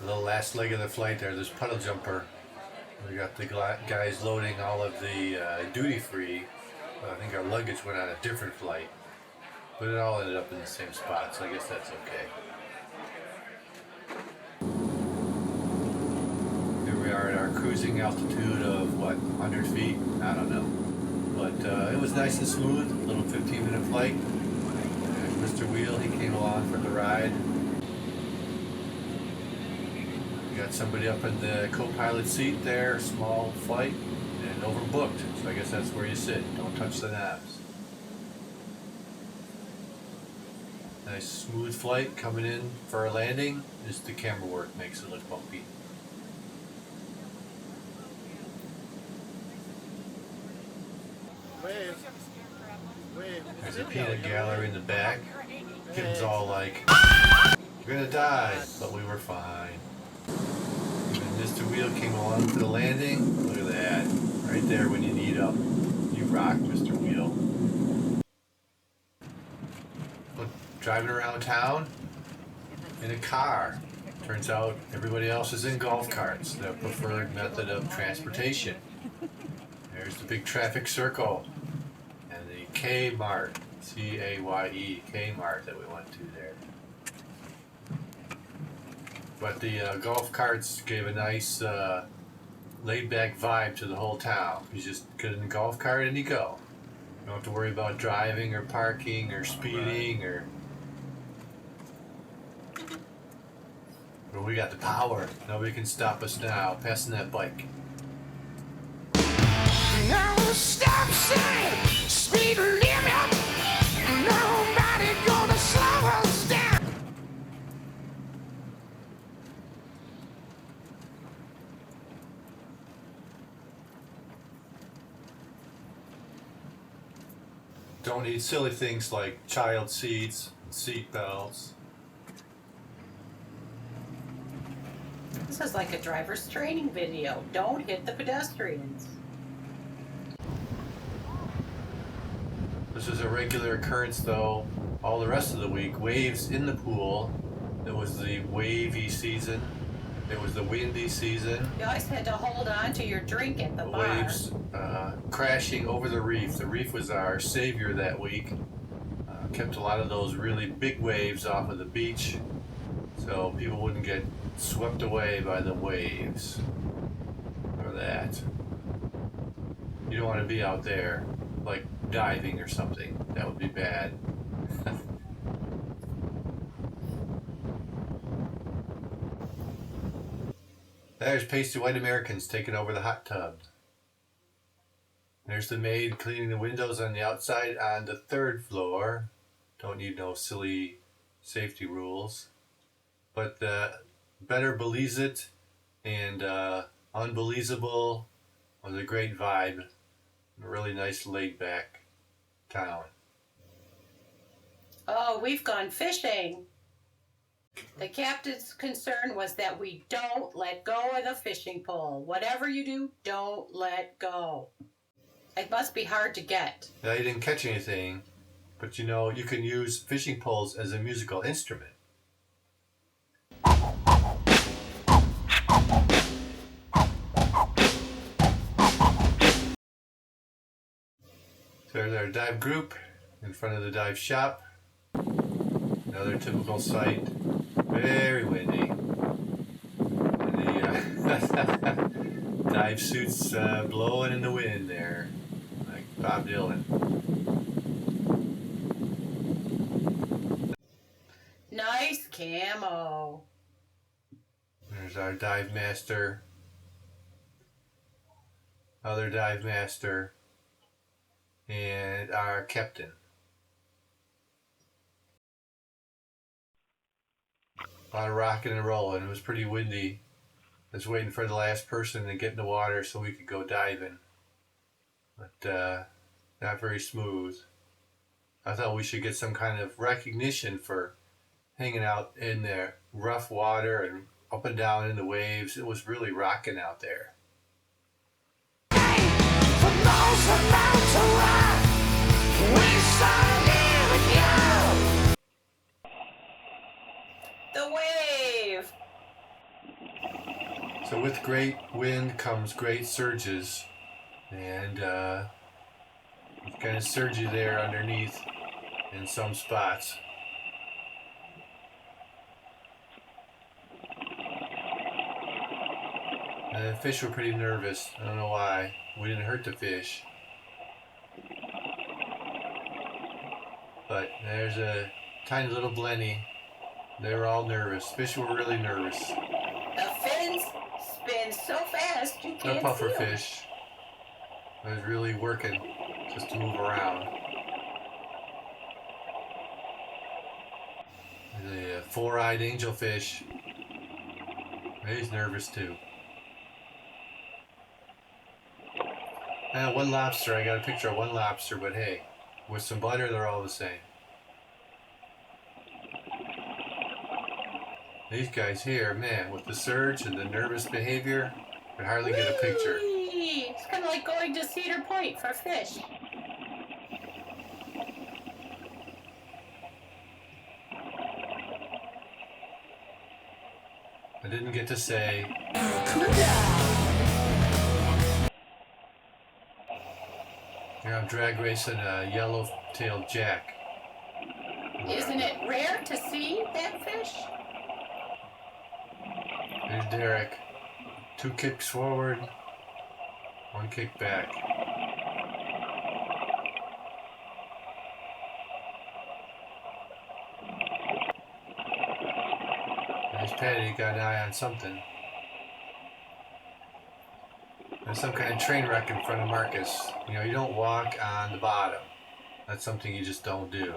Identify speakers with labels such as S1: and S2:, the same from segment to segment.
S1: The last leg of the flight there, this puddle jumper. We got the guys loading all of the duty free. I think our luggage went on a different flight, but it all ended up in the same spot, so I guess that's okay. Here we are at our cruising altitude of what, 100 feet? I don't know. But it was nice and smooth, a little 15-minute flight. And Mr. Wheel, he came along for the ride. Got somebody up in the co-pilot seat there, small flight, and overbooked. So I guess that's where you sit. Don't touch the knobs. Nice smooth flight coming in for our landing. Just the camera work makes it look bumpy. There's a peanut gallery in the back. Kitten's all like, "We're gonna die," but we were fine. And Mr. Wheel came along for the landing. Look at that. Right there when you need him. You rock, Mr. Wheel. Look, driving around town in a car. Turns out everybody else is in golf carts, the preferred method of transportation. There's the big traffic circle and the K-Mart, C-A-Y-E, K-Mart that we went to there. But the golf carts gave a nice laid-back vibe to the whole town. You just get in the golf cart and you go. You don't have to worry about driving or parking or speeding or... But we got the power. Nobody can stop us now. Passing that bike.
S2: No stop sign, speed limit. Nobody gonna slow us down.
S1: Don't need silly things like child seats and seat belts.
S3: This is like a driver's training video. Don't hit the pedestrians.
S1: This is a regular occurrence though. All the rest of the week, waves in the pool. It was the wavy season. It was the windy season.
S3: You always had to hold on to your drink at the bar.
S1: Waves crashing over the reef. The reef was our savior that week. Kept a lot of those really big waves off of the beach so people wouldn't get swept away by the waves. Or that. You don't want to be out there like diving or something. That would be bad. There's pasty white Americans taking over the hot tub. There's the maid cleaning the windows on the outside on the 3rd floor. Don't need no silly safety rules. But better Belize it and Unbelievable was a great vibe. A really nice laid back town.
S3: Oh, we've gone fishing. The captain's concern was that we don't let go of the fishing pole. Whatever you do, don't let go. It must be hard to get.
S1: Now, you didn't catch anything, but you know, you can use fishing poles as a musical instrument. There's our dive group in front of the dive shop. Another typical site. Very windy. And the dive suits blowing in the wind there, like Bob Dylan.
S3: Nice camo.
S1: There's our dive master. Other dive master. And our captain. A lot of rocking and rolling. It was pretty windy. I was waiting for the last person to get in the water so we could go diving. But not very smooth. I thought we should get some kind of recognition for hanging out in the rough water and up and down in the waves. It was really rocking out there.
S2: For those about to rock, we saw with you.
S3: The wave.
S1: So with great wind comes great surges, and it's kind of surgy there underneath in some spots. And the fish were pretty nervous. I don't know why. We didn't hurt the fish. But there's a tiny little blenny. They were all nervous. Fish were really nervous.
S3: The fins spin so fast you
S1: No
S3: can't
S1: puffer
S3: see 'em.
S1: fish. I was really working just to move around. There's a four-eyed angelfish. He's nervous too. One lobster. I got a picture of one lobster, but hey, with some butter, they're all the same. These guys here, man, with the surge and the nervous behavior, could hardly get a picture.
S3: Whee! It's kind of like going to Cedar Point for fish.
S1: I didn't get to say. Here I'm drag racing a yellow-tailed jack.
S3: Isn't it rare to see that fish?
S1: There's Derek. 2 kicks forward, 1 kick back. There's Patty, got an eye on something. There's some kind of train wreck in front of Marcus. You know, you don't walk on the bottom. That's something you just don't do.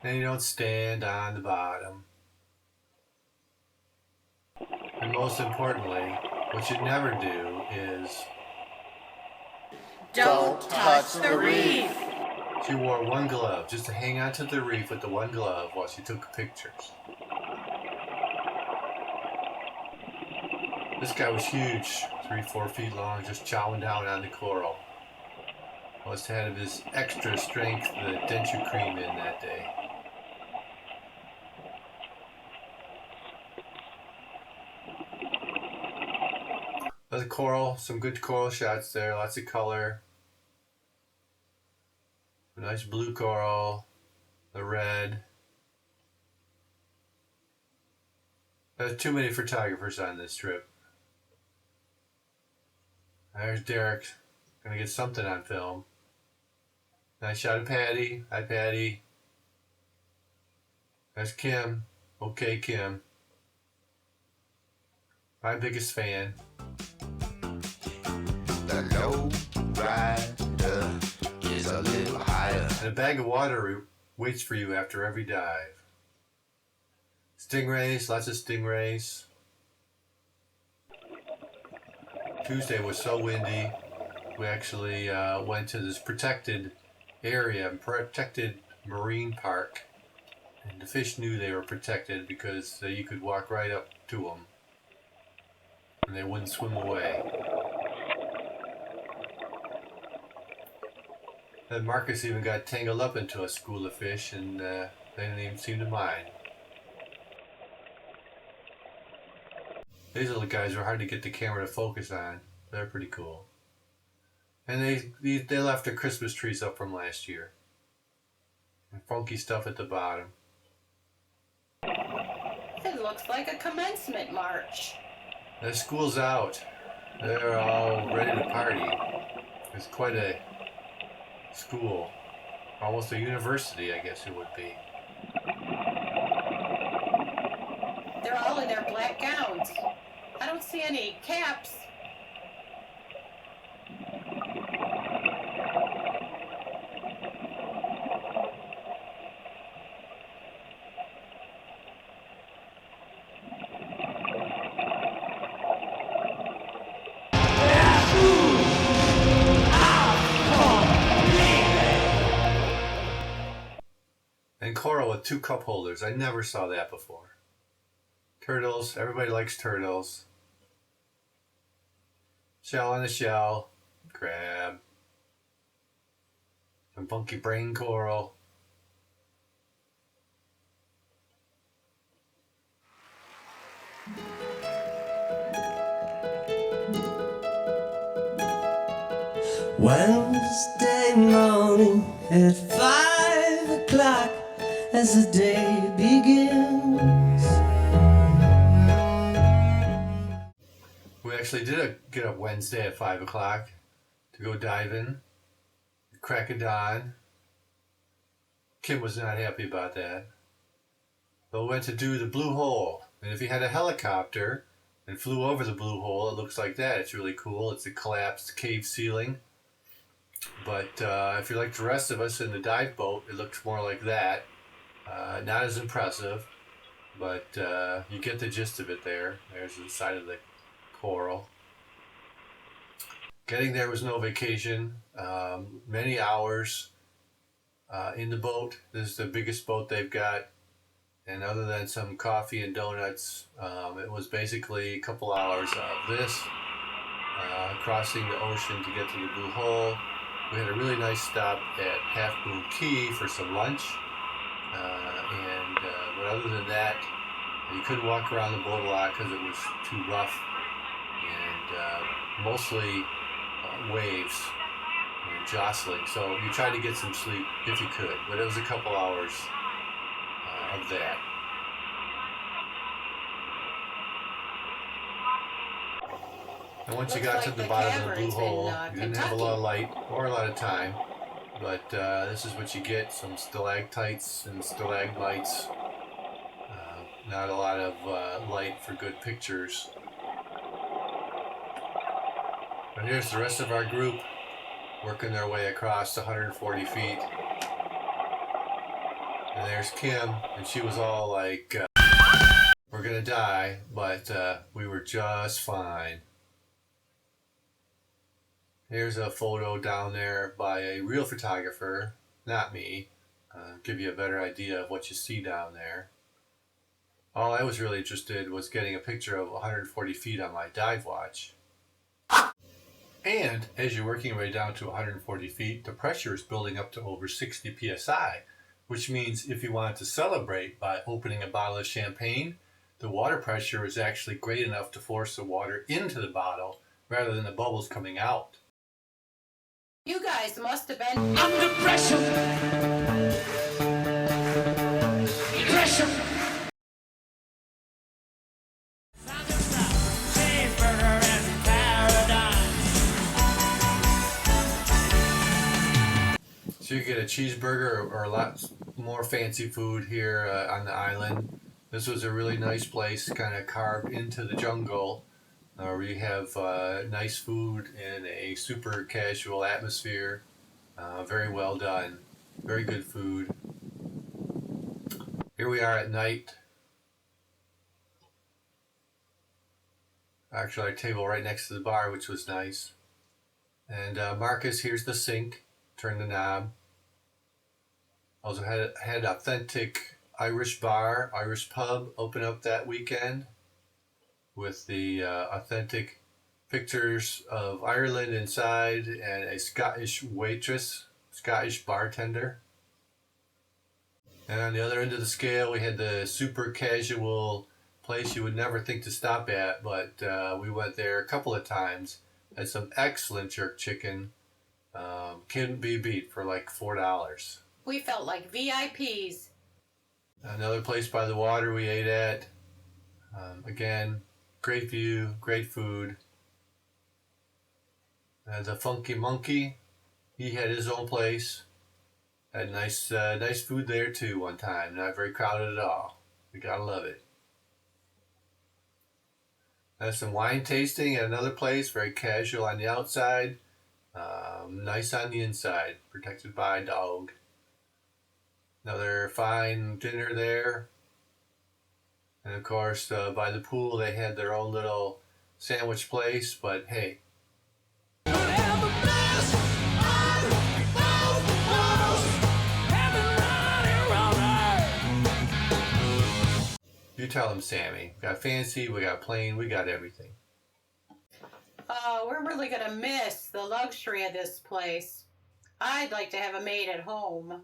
S1: And you don't stand on the bottom. And most importantly, what you never do is
S3: Don't touch the reef.
S1: she wore 1 glove just to hang onto the reef with the 1 glove while she took pictures. This guy was huge, 3-4 feet long, just chowing down on the coral. Must have had his extra strength the denture cream in that day. Lots of coral, some good coral shots there, lots of color. A nice blue coral, the red. There's too many photographers on this trip. There's Derek, gonna get something on film. Nice shot of Patty. Hi, Patty. There's Kim. Okay, Kim. My biggest fan.
S2: The low rider is a little higher.
S1: And a bag of water waits for you after every dive. Stingrays, lots of stingrays. Tuesday was so windy, we actually went to this protected area, protected marine park. And the fish knew they were protected because you could walk right up to them. And they wouldn't swim away. And Marcus even got tangled up into a school of fish, and they didn't even seem to mind. These little guys were hard to get the camera to focus on. They're pretty cool. And they left their Christmas trees up from last year. And funky stuff at the bottom.
S3: It looks like a commencement march.
S1: The school's out. They're all ready to party. It's quite a school. Almost a university, I guess it would be.
S3: They're all in their black gowns. I don't see any caps.
S1: And coral with 2 cup holders. I never saw that before. Turtles. Everybody likes turtles. Shell on a shell. Crab. Some funky brain coral.
S2: Wednesday morning at 5 o'clock as the day begins.
S1: We actually did get up Wednesday at 5 o'clock to go diving, crack of dawn. Kim was not happy about that. But we went to do the blue hole. And if you had a helicopter and flew over the blue hole, it looks like that. It's really cool. It's a collapsed cave ceiling. But if you're like the rest of us in the dive boat, it looks more like that. Not as impressive, but you get the gist of it there. There's the side of the coral. Getting there was no vacation. Many hours in the boat. This is the biggest boat they've got. And other than some coffee and donuts, it was basically a couple hours of this, crossing the ocean to get to the blue hole. We had a really nice stop at Half Moon Caye for some lunch. But other than that, you couldn't walk around the boat a lot because it was too rough. And mostly waves and jostling. So you tried to get some sleep if you could. But it was a couple hours of that. And once you got to the bottom of the blue hole, you didn't have a lot of light or a lot of time, but this is what you get, some stalactites and stalagmites. Not a lot of light for good pictures. And here's the rest of our group working their way across 140 feet. And there's Kim, and she was all like, we're gonna die, but we were just fine. Here's a photo down there by a real photographer, not me. Give you a better idea of what you see down there. All I was really interested was getting a picture of 140 feet on my dive watch. And as you're working your way down to 140 feet, the pressure is building up to over 60 psi, which means if you wanted to celebrate by opening a bottle of champagne, the water pressure is actually great enough to force the water into the bottle rather than the bubbles coming out.
S3: You guys must have been
S2: Under pressure. Pressure. Cheeseburger in paradise.
S1: So you get a cheeseburger or a lot more fancy food here on the island. This was a really nice place, kind of carved into the jungle, where you have nice food in a super casual atmosphere. Very well done. Very good food. Here we are at night. Actually, our table right next to the bar, which was nice. And Marcus, here's the sink. Turn the knob. Also had authentic Irish bar, Irish pub open up that weekend with the authentic pictures of Ireland inside and a Scottish waitress, Scottish bartender. And on the other end of the scale, we had the super casual place you would never think to stop at, but we went there a couple of times. Had some excellent jerk chicken. Couldn't be beat for like $4.
S3: We felt like VIPs.
S1: Another place by the water we ate at. Again, great view, great food. The Funky Monkey, he had his own place. Had nice food there too one time. Not very crowded at all. We gotta love it. Had some wine tasting at another place, very casual on the outside. Nice on the inside, protected by a dog. Another fine dinner there. And of course, by the pool, they had their own little sandwich place, but hey. You tell them, Sammy. We got fancy, we got plain, we got everything.
S3: We're really gonna miss the luxury of this place. I'd like to have a maid at home.